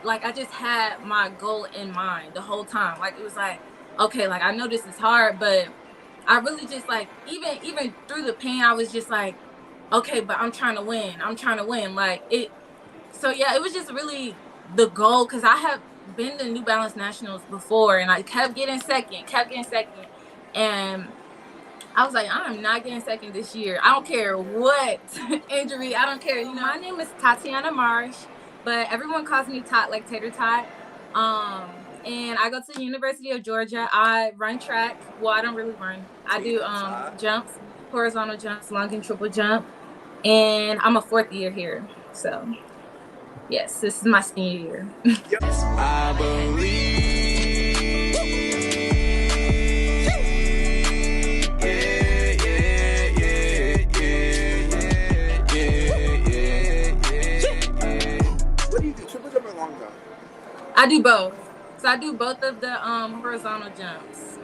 like I just had my goal in mind the whole time. Like it was like, okay, like I know this is hard, but I really just like even through the pain, I was just like, okay, but I'm trying to win. I'm trying to win. Like it. So yeah, it was just really the goal because I have been to New Balance Nationals before, and I kept getting second, and I was like, I'm not getting second this year. I don't care what injury. I don't care. You know, my name is Titiana Marsh, but everyone calls me Tot, like Tater Tot. And I go to the University of Georgia. I run track. Well, I don't really run. I do jumps, horizontal jumps, long and triple jump. And I'm a fourth year here. So yes, this is my senior year. I believe. What do you do? Triple jump or long jump? I do both. So I do both of the horizontal jumps.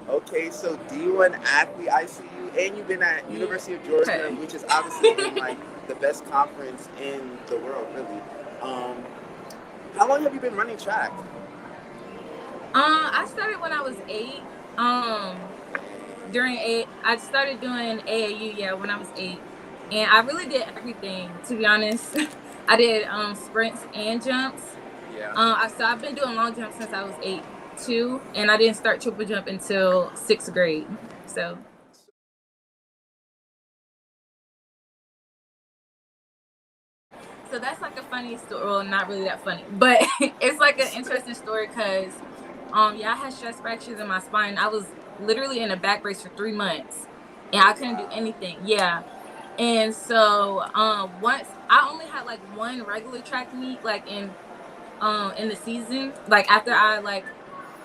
Okay, so D1 athlete, I see you, and you've been at University of Georgia, which is obviously been like the best conference in the world, really. How long have you been running track? I started when I was 8. I started doing AAU, when I was 8, and I really did everything. To be honest, I did sprints and jumps. Yeah. So I've been doing long jumps since I was 8 too, and I didn't start triple jump until 6th grade. So that's like a funny story. Well, not really that funny, but it's like an interesting story because I had stress fractures in my spine. I was literally in a back brace for 3 months, and I couldn't do anything. Yeah. And so once I only had like one regular track meet like in the season, like after I like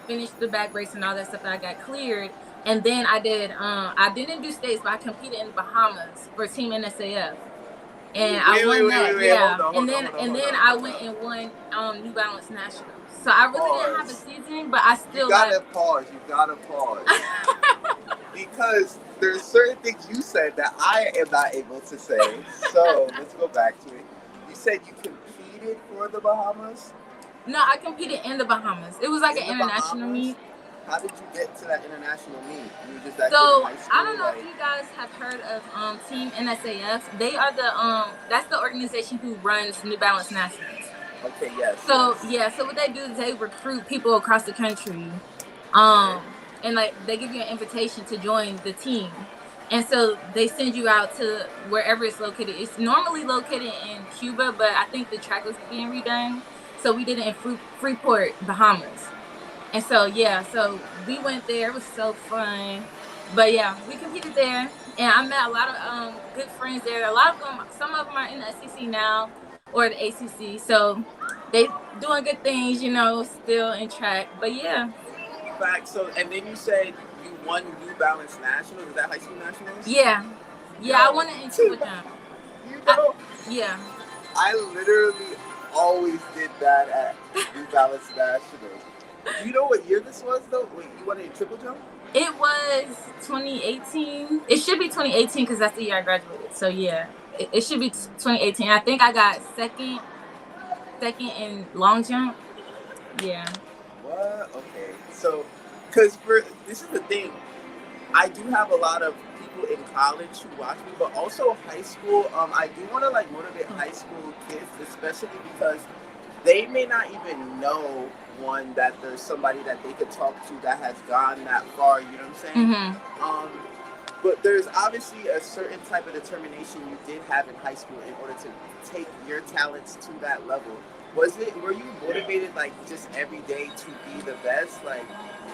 finished the back brace and all that stuff, I got cleared. And then I didn't do states, but I competed in the Bahamas for Team NSAF. And I won that. Yeah. And then I went and won New Balance Nationals. So I really didn't have a season, but I still You gotta pause. Because there's certain things you said that I am not able to say. So let's go back to it. You said you competed for the Bahamas? No, I competed in the Bahamas. It was like an international meet. How did you get to that international meet? You were just that So in high school, I don't know if you guys have heard of Team NSAF. They are the that's the organization who runs New Balance Nationals. Okay, yes. So so what they do is they recruit people across the country, and like they give you an invitation to join the team, and so they send you out to wherever it's located. It's normally located in Cuba, but I think the track was being redone, so we did it in Freeport, Bahamas. And so so we went there. It was so fun. But yeah, we competed there, and I met a lot of good friends there. A lot of them, some of them are in the SEC now or the ACC, so they doing good things, still in track. But yeah. Fact. So, and then you said you won New Balance Nationals. Is that high school nationals? Yeah, I won it in triple jump. Yeah. I literally always did that at New Balance Nationals. Do you know what year this was, though? Wait, you won it in triple jump? It was 2018. It should be 2018 because that's the year I graduated. So yeah, it should be 2018. I think I got second in long jump. Yeah. What? Okay. So, because this is the thing, I do have a lot of people in college who watch me, but also high school. I do want to like motivate high school kids, especially because they may not even know that there's somebody that they could talk to that has gone that far. You know what I'm saying? Mm-hmm. But there's obviously a certain type of determination you did have in high school in order to take your talents to that level. Were you motivated like just every day to be the best? Like,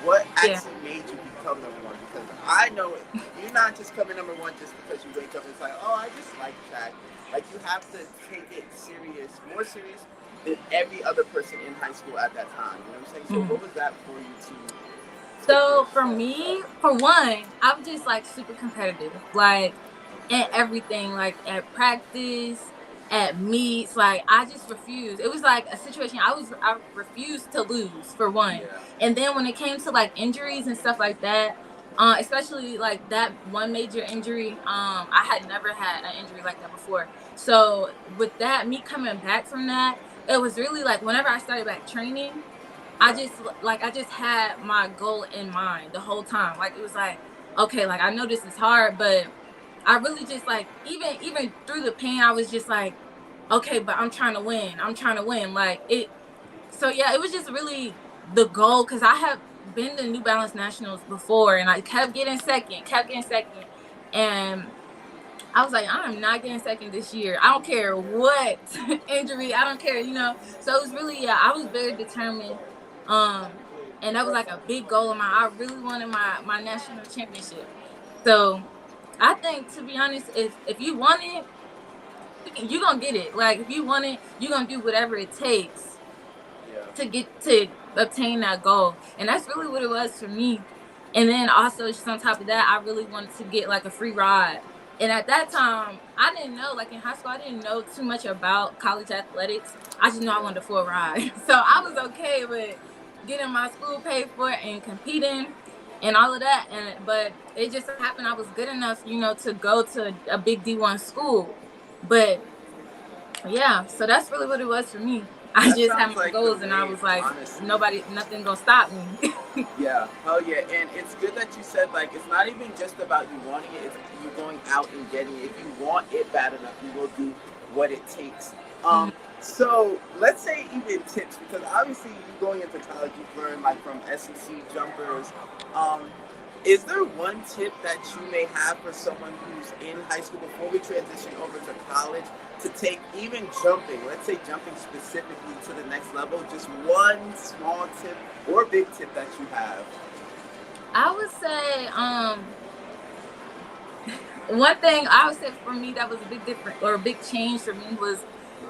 what actually made you become number one? Because I know you're not just coming number one just because you wake up and it's like, oh, I just like track. Like, you have to take it more serious than every other person in high school at that time. You know what I'm saying? So what was that for you to? So for me, for one, I'm just like super competitive, like in everything, like at practice, at meets, like I just refused. It was like a situation I refused to lose for one. Yeah. And then when it came to like injuries and stuff like that, especially like that one major injury, I had never had an injury like that before. So with that, me coming back from that, it was really like whenever I started back training, Yeah. I just had my goal in mind the whole time. Like it was like, okay, like I know this is hard, but I really just like even through the pain, I was just like, okay, but I'm trying to win. I'm trying to win. Like it. So yeah, it was just really the goal because I have been to New Balance Nationals before, and I kept getting second, and I was like, I'm not getting second this year. I don't care what injury. I don't care, you know. So it was really, yeah, I was very determined. And that was like a big goal of mine. I really wanted my national championship. So I think, to be honest, if you want it, you gonna get it. Like if you want it, you're gonna do whatever it takes Yeah. to obtain that goal. And that's really what it was for me. And then also just on top of that, I really wanted to get like a free ride. And at that time, I didn't know, like in high school, I didn't know too much about college athletics. I just know I wanted a full ride. So I was okay with getting my school paid for and competing and all of that. And but it just so happened I was good enough, you know, to go to a big D1 school. But yeah, so that's really what it was for me. I That just had sounds my like the goals and I wave, was like, honestly. nothing gonna stop me. Yeah, hell yeah. And it's good that you said, like, it's not even just about you wanting it, it's you going out and getting it. If you want it bad enough, you will do what it takes. Mhm. So let's say even tips, because obviously you going into college, you've learned like from SEC jumpers. Um, is there one tip that you may have for someone who's in high school before we transition over to college to take even jumping, let's say jumping specifically to the next level, just one small tip or big tip that you have? I would say, one thing I would say for me that was a big difference or a big change for me was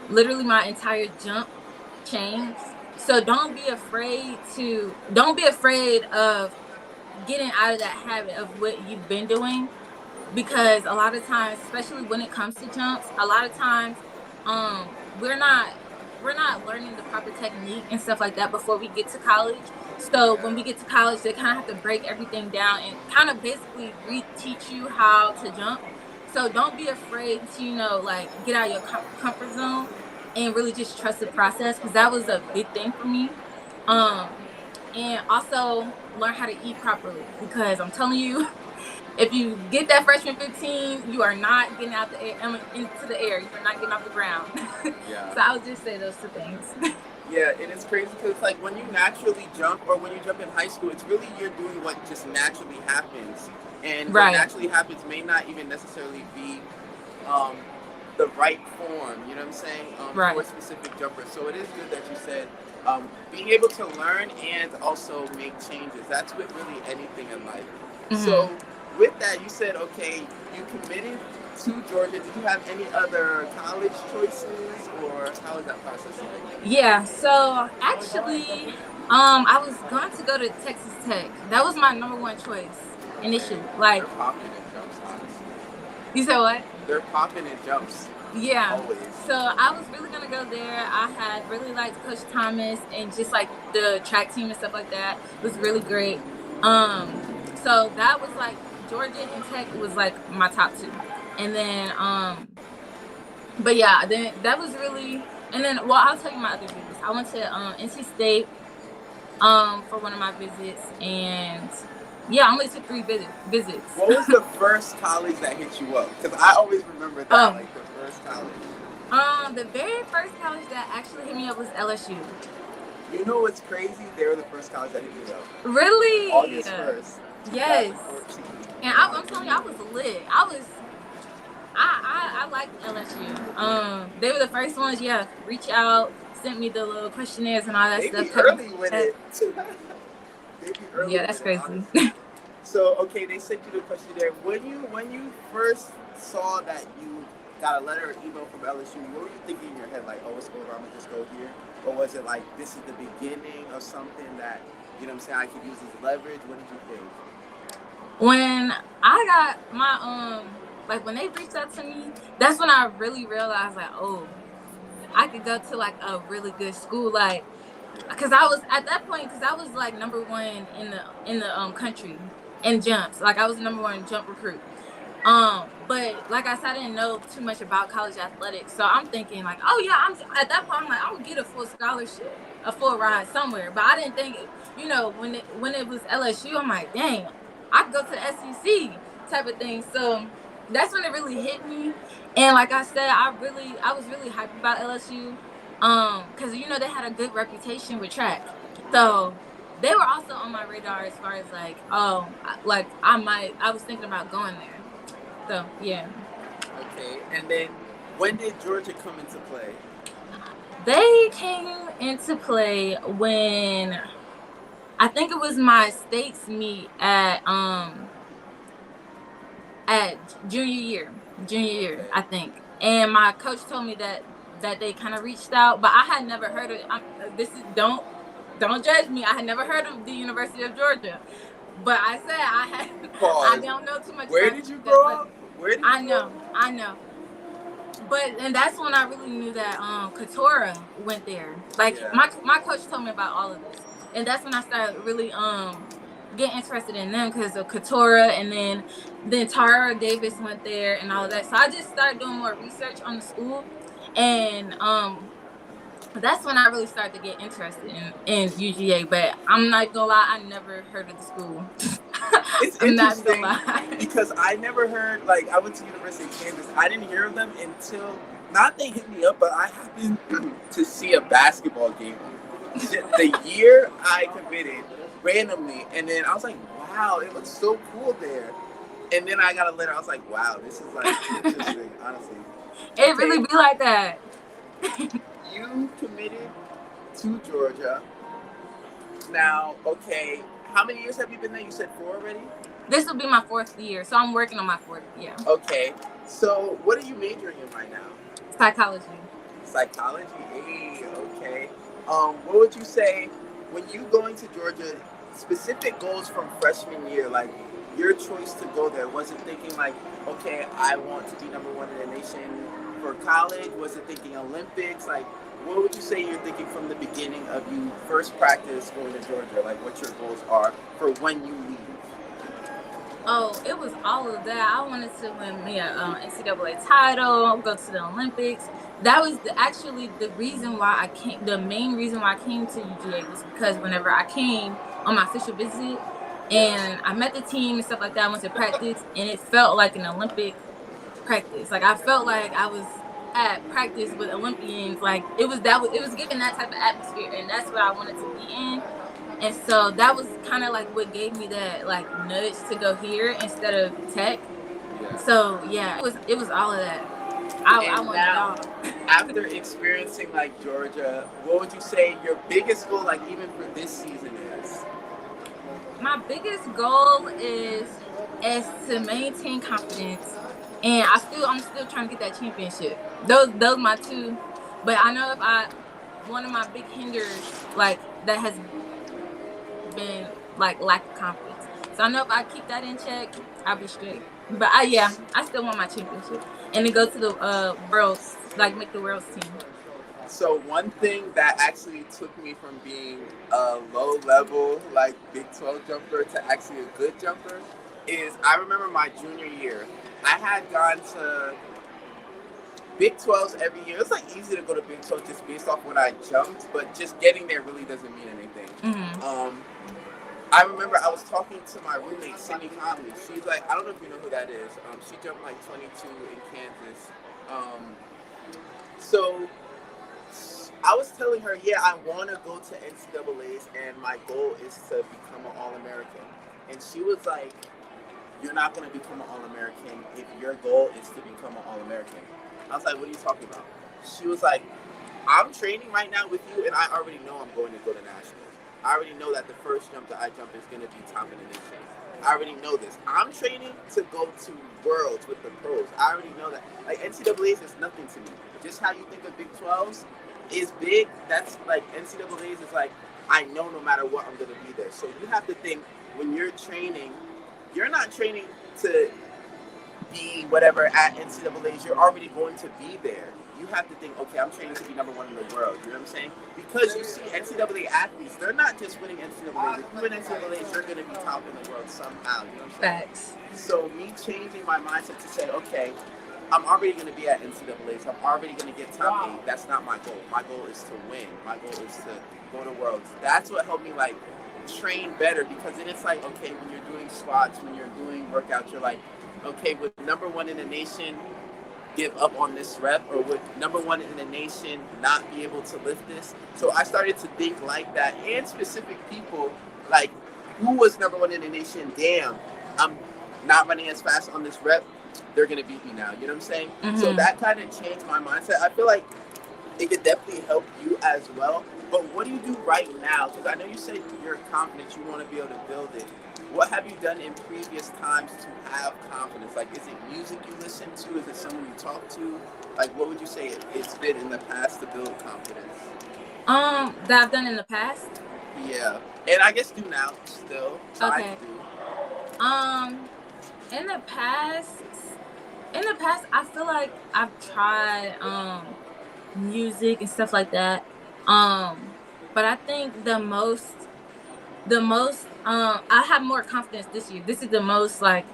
literally my entire jump changed. So don't be afraid of getting out of that habit of what you've been doing, because a lot of times, especially when it comes to jumps, a lot of times we're not learning the proper technique and stuff like that before we get to college. So when we get to college, they kind of have to break everything down and kind of basically reteach you how to jump. So don't be afraid to, you know, like get out of your comfort zone and really just trust the process, because that was a big thing for me. And also learn how to eat properly, because I'm telling you, if you get that freshman 15, you are not getting out the air, I mean, into the air. You're not getting off the ground. Yeah. So I would just say those two things. Yeah, and it's crazy because it's like when you naturally jump or when you jump in high school, it's really you're doing what just naturally happens. And what Right. naturally happens may not even necessarily be um, the right form, you know what I'm saying, for a Right. specific jumper. So it is good that you said being able to learn and also make changes. That's with really anything in life. Hmm. So with that, you said, okay, you committed to Georgia. Did you have any other college choices, or how was that process like? Yeah. So actually, I was going to go to Texas Tech. That was my number one choice Okay, initially. they're Like, popping in jumps, honestly. you said what? They're popping in jumps, Yeah. always. So I was really gonna go there. I had really liked Coach Thomas and just like the track team and stuff like that. It was really great. So that was like Georgia and Tech was like my top two. And then but yeah, then that was really, and then well, I'll tell you my other visits. I went to NC State for one of my visits, and yeah, I only took three visits. What was the first college that hit you up? Because I always remember that, Oh, like the first college. the very first college that actually hit me up was LSU. You know what's crazy? They were the first college that hit me up. Really? August 1st, Yes. 2014. And I'm telling you, I was lit. I liked LSU. They were the first ones, yeah, reach out, sent me the little questionnaires and all that They stuff, be kept in early with contact. it. They be early Yeah, that's with it, crazy. honestly. So okay, they sent you the questionnaire. When you first saw that you got a letter or email from LSU, what were you thinking in your head? Like, oh, what's going on? I'm gonna just go here, or was it like this is the beginning of something that you know what I'm saying I could use as leverage? What did you think? When I got my like when they reached out to me, that's when I really realized like, oh, I could go to like a really good school, like because I was at that point, because I was like number one in the country in jumps. Like I was the number one jump recruit. But like I said, I didn't know too much about college athletics, so I'm thinking like, oh yeah, I'm at that point. I'm like, I'm gonna get a full scholarship, a full ride somewhere. But I didn't think, when it was LSU, I'm like, dang, I could go to the SEC type of thing. So that's when it really hit me. And like I said, I was really hyped about LSU, because they had a good reputation with track, so they were also on my radar as far as like, like I was thinking about going there. So yeah, Okay, and then when did Georgia come into play? they came into play when I think it was my state's meet at junior year, I think. And my coach told me that they kind of reached out, but I had never heard of. This is don't judge me. I had never heard of the University of Georgia, but I said I Pause. don't know too much Where about did you that. grow up? Where did you grow up? I know. But and that's when I really knew that Katora went there. Like Yeah. my coach told me about all of this, and that's when I started really getting interested in them because of Katora, and then Tara Davis went there and all of that. So I just started doing more research on the school, and that's when I really started to get interested in UGA. But I'm not gonna lie, I never heard of the school. It's I'm not gonna interesting lie. because I never heard, like, I went to University of Kansas. I didn't hear of them until, not they hit me up, but I happened to see a basketball game the year I committed randomly. And then I was like, wow, it looks so cool there. And then I got a letter. I was like, wow, this is like interesting, honestly. It really be like that. You committed to Georgia. Now, okay, how many years have you been there? You said 4 already? This will be my 4th year, so I'm working on my 4th. Yeah. Okay, so what are you majoring in right now? Psychology. Psychology. Hey, okay. What would you say when you going to Georgia? Specific goals from freshman year, like your choice to go there. Was it thinking like, okay, I want to be #1 in the nation for college? Was it thinking Olympics? Like, what would you say you're thinking from the beginning of you first practice going to Georgia? Like, what your goals are for when you leave? Oh, it was all of that. I wanted to win me a NCAA title, go to the Olympics. That was actually the reason why I came. The main reason why I came to UGA was because whenever I came on my official visit and I met the team and stuff like that, I went to practice and it felt like an Olympic practice. Like I felt like I was at practice with Olympians. Like it was giving that type of atmosphere, and that's what I wanted to be in. And so that was kind of like what gave me that like nudge to go here instead of tech. Yeah. So yeah, it was all of that. I And wanted it now, all. after experiencing like Georgia, what would you say your biggest goal, like even for this season, is? My biggest goal is to maintain confidence, and I'm still trying to get that championship. Those my two, but I know if I one of my big hinders like that has been like lack of confidence. So I know if I keep that in check, I'll be straight. But I still want my championship and to go to the worlds, like make the worlds team. So one thing that actually took me from being a low level like Big 12 jumper to actually a good jumper is I remember my junior year. I had gone to Big 12s every year. It's like easy to go to Big 12 just based off when I jumped, but just getting there really doesn't mean anything. Mm-hmm. I remember I was talking to my roommate, Cindy Conley. She's like, I don't know if you know who that is. She jumped like 22 in Kansas. So I was telling her, yeah, I want to go to NCAAs and my goal is to become an All-American. And she was like, you're not going to become an All-American if your goal is to become an All-American. I was like, what are you talking about? She was like, I'm training right now with you and I already know I'm going to go to nationals. I already know that the first jump that I jump is going to be top in the nation. I already know this. I'm training to go to worlds with the pros. I already know that. Like, NCAAs is nothing to me. Just how you think of Big 12s is big. That's like NCAAs is like, I know no matter what, I'm going to be there. So you have to think when you're training, you're not training to be whatever at NCAAs. You're already going to be there. you have to think, okay, I'm training to be number one in the world. You know what I'm saying? Because you see NCAA athletes, they're not just winning NCAAs. If you win NCAAs, you're going to be top in the world somehow. You know what I'm saying? Facts. So me changing my mindset to say, okay, I'm already going to be at NCAAs. I'm already going to get top 8. That's not my goal. My goal is to win. My goal is to go to Worlds. That's what helped me, like, train better, because then it's like, okay, when you're doing squats, when you're doing workouts, you're like, okay, would number one in the nation give up on this rep, or would number one in the nation not be able to lift this? So I started to think like that, and specific people, like, who was number one in the nation? Damn, I'm not running as fast on this rep. They're going to beat me now. You know what I'm saying? Mm-hmm. So that kind of changed my mindset. I feel like it could definitely help you as well. But what do you do right now? Because I know you said you're confident, you want to be able to build it. What have you done in previous times to have confidence? Like, is it music you listen to? Is it someone you talk to? Like, what would you say it's been in the past to build confidence? That I've done in the past? Yeah. And I guess do now still. Okay. In the past, I feel like I've tried music and stuff like that. But I think the most I have more confidence this year. This is the most, like,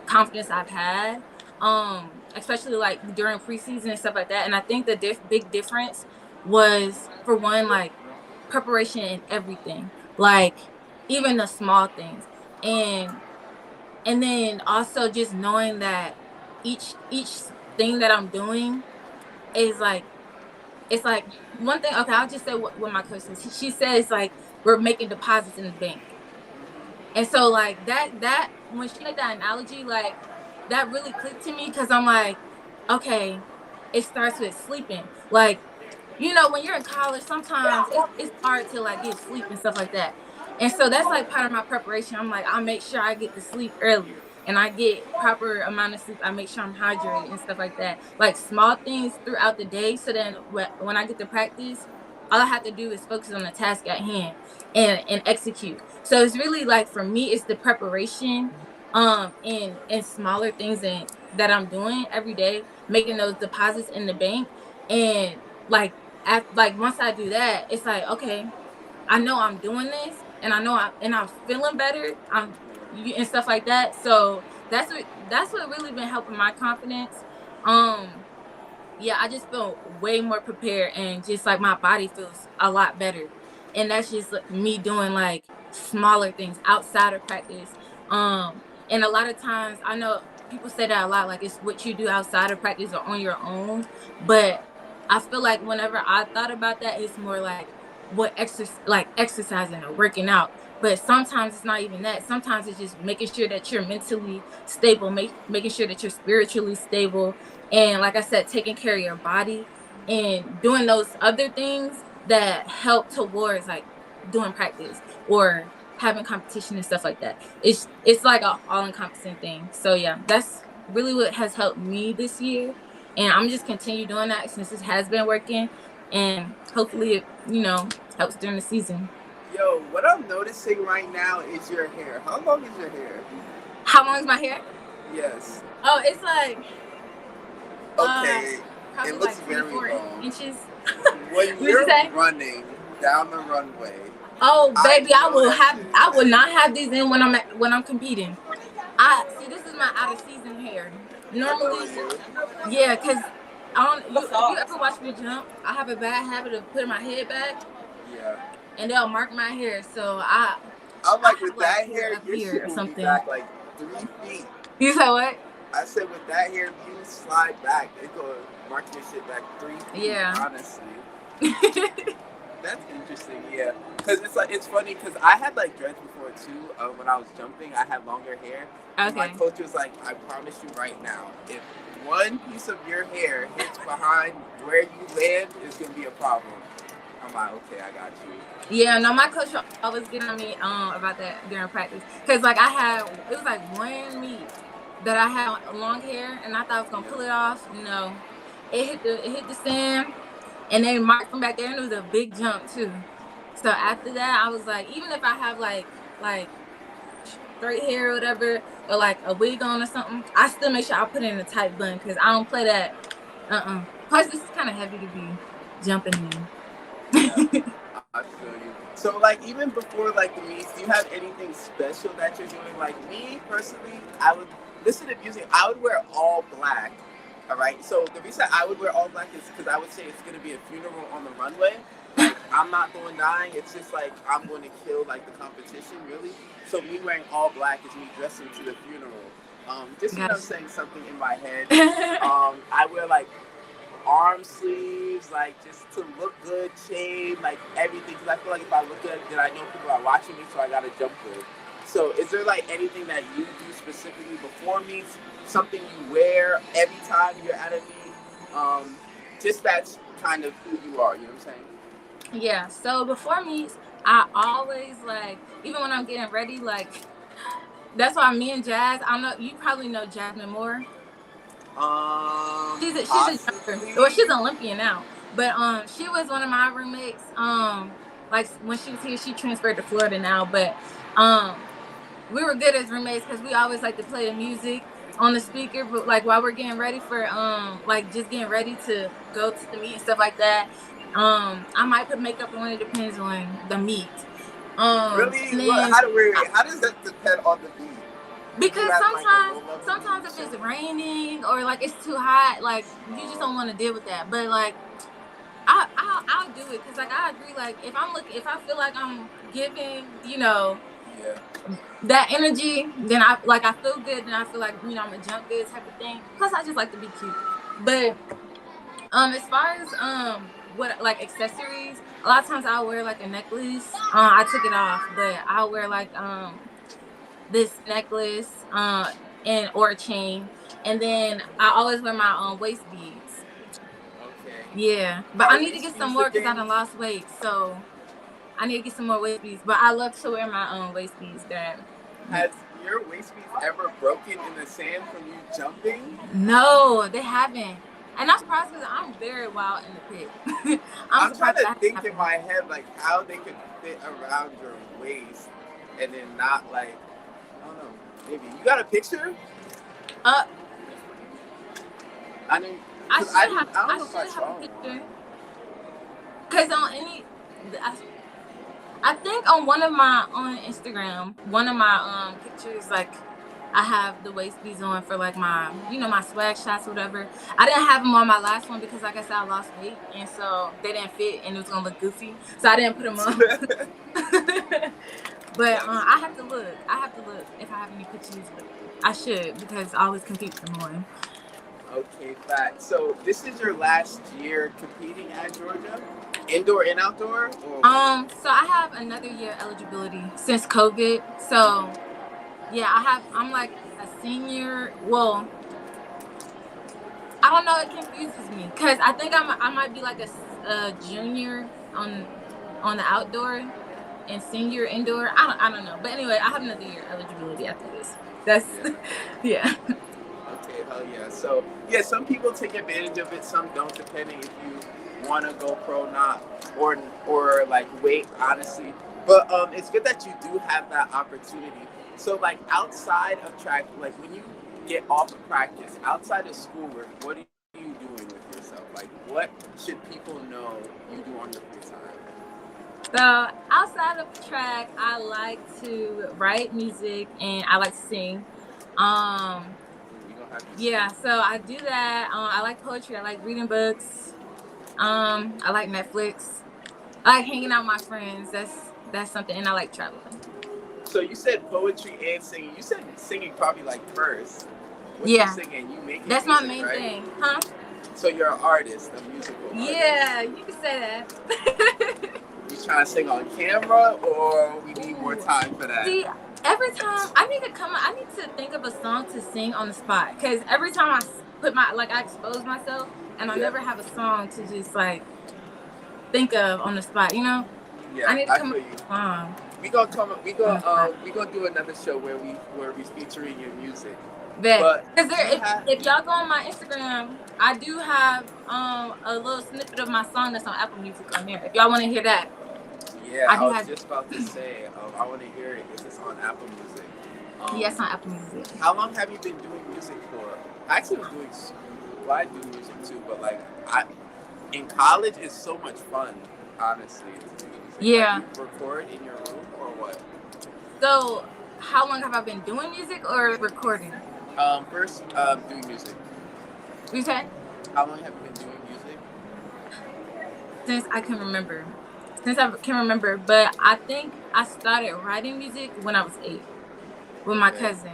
confidence I've had. Especially like during preseason and stuff like that. And I think the big difference was, for one, like, preparation in everything. Like, even the small things. And then also just knowing that each thing that I'm doing is like, it's like one thing. Okay, I'll just say what my coach says. She says, like, we're making deposits in the bank. And so, like, that when she made that analogy, like, that really clicked to me, because I'm like, okay, it starts with sleeping. Like, you know, when you're in college, sometimes it's hard to, like, get sleep and stuff like that. And so that's, like, part of my preparation. I'm like, I'll make sure I get to sleep early and I get proper amount of sleep. I make sure I'm hydrated and stuff like that. Like, small things throughout the day. So then when I get to practice, all I have to do is focus on the task at hand and execute. So it's really, like, for me, it's the preparation and smaller things that I'm doing every day, making those deposits in the bank. And, like, once I do that, it's like, okay, I know I'm doing this, and I know I'm feeling better. And stuff like that. So that's what really been helping my confidence. Yeah, I just feel way more prepared, and just, like, my body feels a lot better. And that's just, like, me doing, like, smaller things outside of practice. And a lot of times, I know people say that a lot, like, it's what you do outside of practice or on your own. But I feel like whenever I thought about that, it's more like exercising or working out. But sometimes it's not even that. Sometimes it's just making sure that you're mentally stable, making sure that you're spiritually stable, and, like I said, taking care of your body and doing those other things that help towards, like, doing practice or having competition and stuff like that. It's like a all encompassing thing. So yeah, that's really what has helped me this year, and I'm just continue doing that since it has been working, and hopefully it, helps during the season. Yo, what I'm noticing right now is your hair. How long is your hair? How long is my hair? Yes. Oh, it's like Okay. probably It looks like very 24 long. inches. When you're running down the runway. Oh, baby, I will not have these in when I'm competing. I see, this is my out of season hair. Normally, yeah, because if you ever watch me jump, I have a bad habit of putting my head back. Yeah. And they'll mark my hair, so I'm like, I with have, that like, hair, up your here shit or will something. be back like 3 feet. You said what? I said, with that hair, if you slide back, it's going to mark your shit back 3 feet, Yeah. honestly. That's interesting, yeah. Because it's funny, because I had, like, dreads before, too. When I was jumping, I had longer hair. Okay. And my coach was like, I promise you right now, if one piece of your hair hits behind where you land, it's going to be a problem. I'm like, okay, I got you. Yeah, no, my coach always get on me about that during practice. Because, like, it was, like, one meet that I had long hair, and I thought I was going to pull it off. It hit the sand, and they marked from back there, and it was a big jump, too. So after that, I was like, even if I have, like straight hair or whatever, or, like, a wig on or something, I still make sure I put it in a tight bun, because I don't play that. Plus, this is kind of heavy to be jumping in. Yeah, I feel you. So, like, even before like the meets, do you have anything special that you're doing? Like me personally, I would listen to music. I would wear all black. All right. So the reason I would wear all black is because I would say it's gonna be a funeral on the runway. Like I'm not going dying. It's just like I'm going to kill like the competition, really. So me wearing all black is me dressing to the funeral. Just saying something in my head. I wear like arm sleeves, like just to look good, chain, like everything. Because I feel like if I look good, then I know people are watching me, so I gotta jump good. So, is there like anything that you do specifically before meets? Something you wear every time you're at a meet? Just that's kind of who you are. You know what I'm saying? Yeah. So before meets, I always like, even when I'm getting ready, like that's why me and Jazz. I don't know. You probably know Jasmine Moore. She's a jumper. Well, she's an Olympian now, but she was one of my roommates. Like when she was here, she transferred to Florida now, but we were good as roommates because we always like to play the music on the speaker, but like while we're getting ready for like just getting ready to go to the meet and stuff like that. I might put makeup on. It depends on the meet. Really? Then, how does that depend on the beat? Because sometimes if it's raining or like it's too hot, like you just don't want to deal with that. But like I'll do it because like I agree. Like if I feel like I'm giving, that energy, then I feel good. Then I feel like I'm a jump good type of thing. Plus I just like to be cute. But as far as what like accessories, a lot of times I'll wear like a necklace. I took it off, but I'll wear like this necklace and or a chain, and then I always wear my waist beads. Okay. Yeah, but I need to get some more because I done lost weight, so I need to get some more waist beads. But I love to wear my waist beads. Has your waist beads ever broken in the sand from you jumping? No, they haven't. And I'm surprised because I'm very wild in the pit. I'm trying to think in my head like how they could fit around your waist and then not like, I don't know, maybe you got a picture? I should have a picture. Because I think on on Instagram, one of my pictures, like I have the waist beads on for like my, my swag shots or whatever. I didn't have them on my last one because like I said, I lost weight and so they didn't fit and it was gonna look goofy. So I didn't put them on. But I have to look if I have any pictures, but I should because I always compete for more. Okay, fact. So this is your last year competing at Georgia? Indoor and outdoor? Or? So I have another year eligibility since COVID. So yeah, I'm like a senior. Well, I don't know. It confuses me because I think I might be like a junior on the outdoor and senior indoor. I don't know. But anyway, I have another year eligibility after this. That's yeah. Okay, hell yeah. So yeah, some people take advantage of it, some don't, depending if you want to go pro, not or like wait, honestly. But it's good that you do have that opportunity. So like outside of track, like when you get off of practice, outside of schoolwork, what are you doing with yourself? Like what should people know you do on your free time? So outside of track, I like to write music and I like to sing. Yeah, so I do that. I like poetry. I like reading books. I like Netflix. I like hanging out with my friends. That's something, and I like traveling. So you said poetry and singing. You said singing probably like first. What you singing? You making that's music, my main right? thing, huh? So you're an artist, a musical artist. Yeah, you can say that. You trying to sing on camera, or we need more time for that? See, every time I need to think of a song to sing on the spot. Because every time I put I expose myself, and I never have a song to just like think of on the spot. Yeah, I need to come up with a song. We gonna do another show where we featuring your music. Because if y'all go on my Instagram, I do have a little snippet of my song that's on Apple Music on there. If y'all want to hear that. Yeah, I was just about to say, I want to hear it. Is this on Apple Music? Yes, on Apple Music. How long have you been doing music for? I actually was doing, Well, I do music too, but like in college, it's so much fun, honestly, to do music. Yeah. Like, you record in your room or what? So, how long have I been doing music or recording? First, doing music. You said? How long have you been doing music? Since I can remember. Since I can remember, but I think I started writing music when I was 8 with my cousin.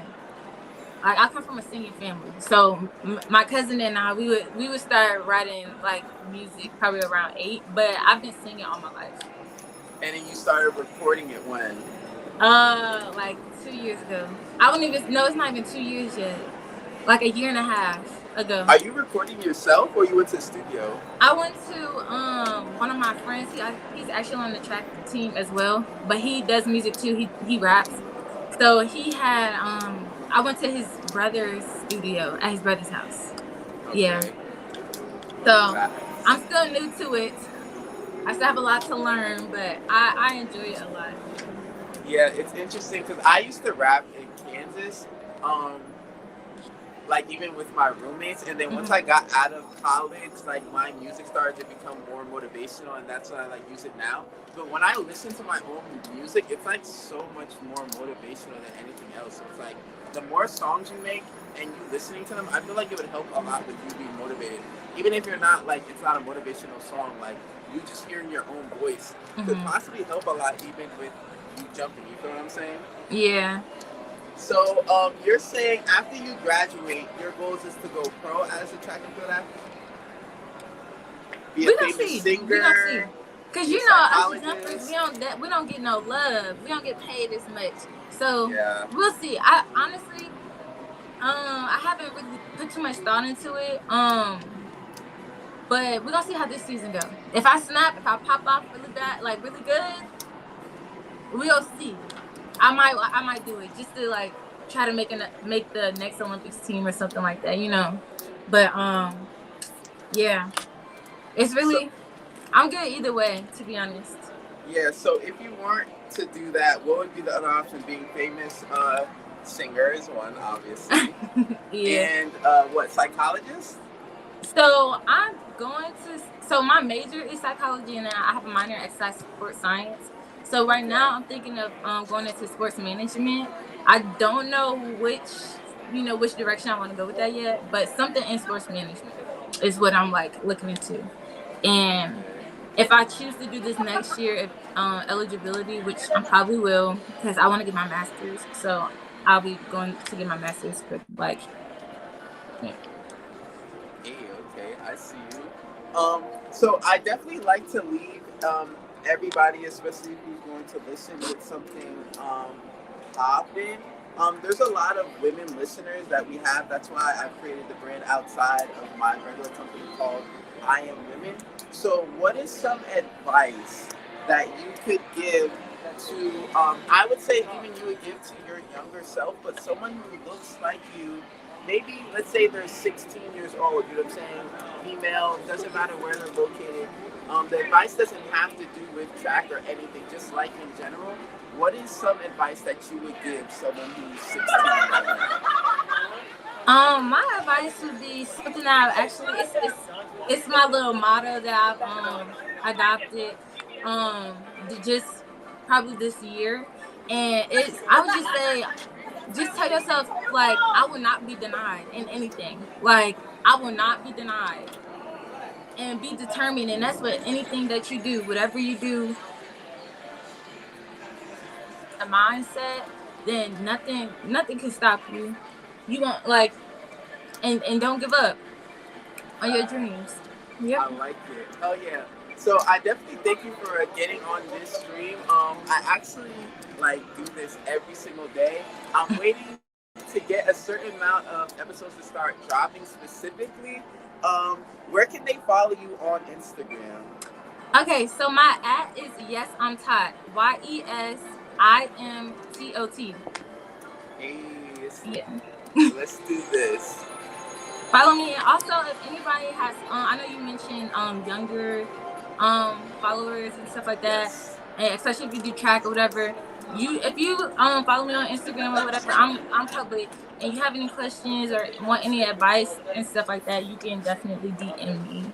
Like, I come from a singing family, so my cousin and I, we would start writing like music probably around 8. But I've been singing all my life. And then you started recording it when? Like 2 years ago. I don't even know. It's not even 2 years yet. Like a year and a half ago. Are you recording yourself, or you went to the studio? I went to one of my friends. He's actually on the track team as well, but he does music too. He raps. So he had I went to his brother's studio at his brother's house. Okay. Yeah. So I'm still new to it. I still have a lot to learn, but I enjoy it a lot. Yeah, it's interesting because I used to rap in Kansas, like even with my roommates, and then once I got out of college, like my music started to become more motivational, and that's when I like use it now. But when I listen to my own music, it's like so much more motivational than anything else. So it's like the more songs you make and you listening to them, I feel like it would help a lot with you being motivated. Even if you're not like, it's not a motivational song, like you just hearing your own voice could possibly help a lot, even with you jumping. You feel what I'm saying? Yeah. So you're saying after you graduate, your goal is to go pro as a track and field athlete? Be a famous singer? We gonna see. Cause you know, us jumpers, we don't get no love. We don't get paid as much. So we'll see. I honestly, I haven't really put too much thought into it. But we're gonna see how this season go. If I snap, if I pop off really bad, like really good, we'll see. I might do it just to like try to make the next Olympics team or something like that, you know. But yeah, it's really I'm good either way, to be honest. Yeah. So if you weren't to do that, what would be the other option? Being famous singer is one, obviously. Yeah. And what, psychologist? So I'm going to. So my major is psychology, and then I have a minor in exercise sports science. So right now I'm thinking of going into sports management. I don't know which direction I want to go with that yet, but something in sports management is what I'm like looking into. And if I choose to do this next year, if eligibility, which I probably will, because I want to get my master's, so I'll be going to get my master's for like. Yeah. Okay, I see you. So I definitely like to leave everybody, especially who's going to listen, with something popping. There's a lot of women listeners that we have. That's why I created the brand outside of my regular company called I Am Women. So what is some advice that you could give to, I would say even you would give to your younger self, but someone who looks like you, maybe let's say they're 16 years old, you know what I'm saying? Female, doesn't matter where they're located. The advice doesn't have to do with track or anything, just like in general. What is some advice that you would give someone who's 16? My advice would be something that I've actually it's my little motto that I've adopted just probably this year, and I would just say, just tell yourself, like, I will not be denied in anything. Like, I will not be denied, and be determined. And that's what anything that you do, whatever you do, a mindset, then nothing can stop you. You won't and don't give up on your dreams. Yep. I like it. Oh yeah. So I definitely thank you for getting on this stream. I actually do this every single day. I'm waiting to get a certain amount of episodes to start dropping specifically. Where can they follow you on Instagram? Okay, so my @ is Yes I'm Tot. YesImTot. Hey, Yeah. let's do this. Follow me, and also if anybody has, I know you mentioned younger followers and stuff like that, and especially if you do track or whatever. you if you follow me on Instagram or whatever, I'm public, and you have any questions or want any advice and stuff like that, you can definitely DM me.